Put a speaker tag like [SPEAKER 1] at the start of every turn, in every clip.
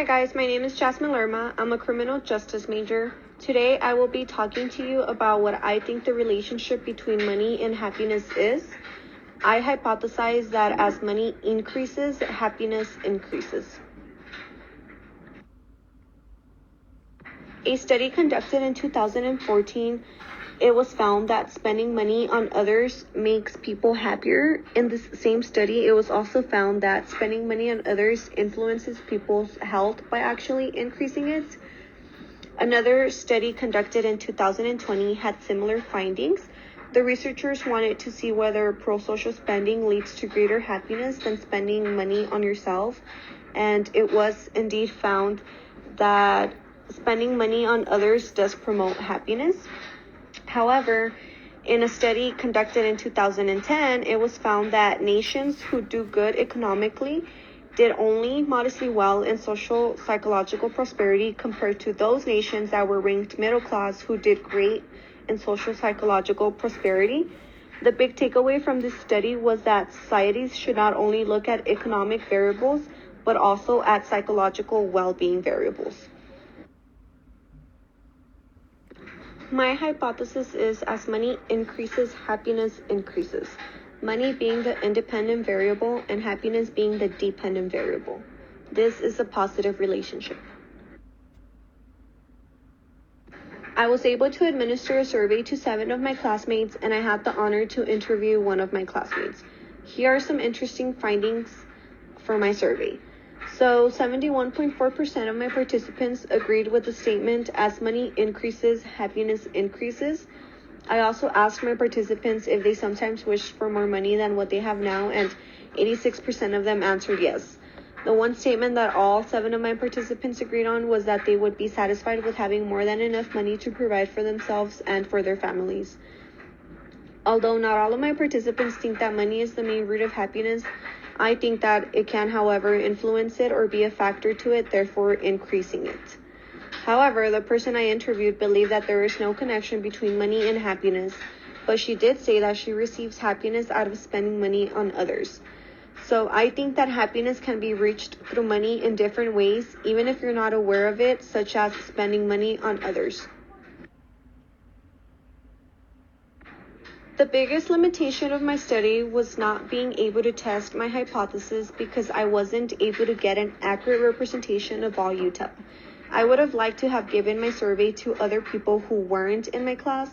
[SPEAKER 1] Hi guys, my name is Jasmine Lerma. I'm a criminal justice major. Today I will be talking to you about what I think the relationship between money and happiness is. I hypothesize that as money increases, happiness increases. A study conducted in 2014, it was found that spending money on others makes people happier. In this same study, it was also found that spending money on others influences people's health by actually increasing it. Another study conducted in 2020 had similar findings. The researchers wanted to see whether pro-social spending leads to greater happiness than spending money on yourself, and it was indeed found that spending money on others does promote happiness. However, in a study conducted in 2010, it was found that nations who do good economically did only modestly well in social psychological prosperity compared to those nations that were ranked middle class who did great in social psychological prosperity. The big takeaway from this study was that societies should not only look at economic variables, but also at psychological well-being variables. My hypothesis is as money increases, happiness increases. Money being the independent variable and happiness being the dependent variable. This is a positive relationship. I was able to administer a survey to 7 of my classmates, and I had the honor to interview one of my classmates. Here are some interesting findings for my survey. So 71.4% of my participants agreed with the statement, as money increases, happiness increases. I also asked my participants if they sometimes wished for more money than what they have now, and 86% of them answered yes. The one statement that all 7 of my participants agreed on was that they would be satisfied with having more than enough money to provide for themselves and for their families. Although not all of my participants think that money is the main root of happiness, I think that it can, however, influence it or be a factor to it, therefore increasing it. However, the person I interviewed believed that there is no connection between money and happiness, but she did say that she receives happiness out of spending money on others. So I think that happiness can be reached through money in different ways, even if you're not aware of it, such as spending money on others. The biggest limitation of my study was not being able to test my hypothesis because I wasn't able to get an accurate representation of all UTEP. I would have liked to have given my survey to other people who weren't in my class,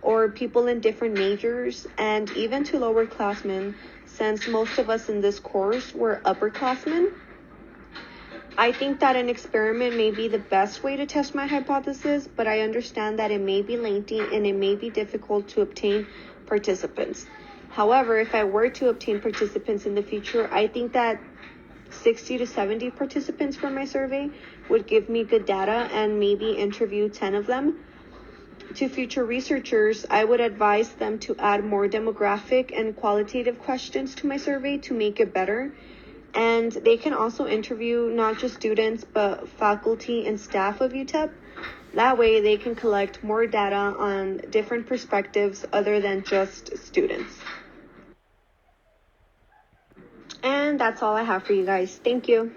[SPEAKER 1] or people in different majors, and even to lower classmen, since most of us in this course were upperclassmen. I think that an experiment may be the best way to test my hypothesis, but I understand that it may be lengthy and it may be difficult to obtain participants. However, if I were to obtain participants in the future, I think that 60 to 70 participants for my survey would give me good data and maybe interview 10 of them. To future researchers, I would advise them to add more demographic and qualitative questions to my survey to make it better. And they can also interview not just students, but faculty and staff of UTEP. That way they can collect more data on different perspectives other than just students. And that's all I have for you guys. Thank you.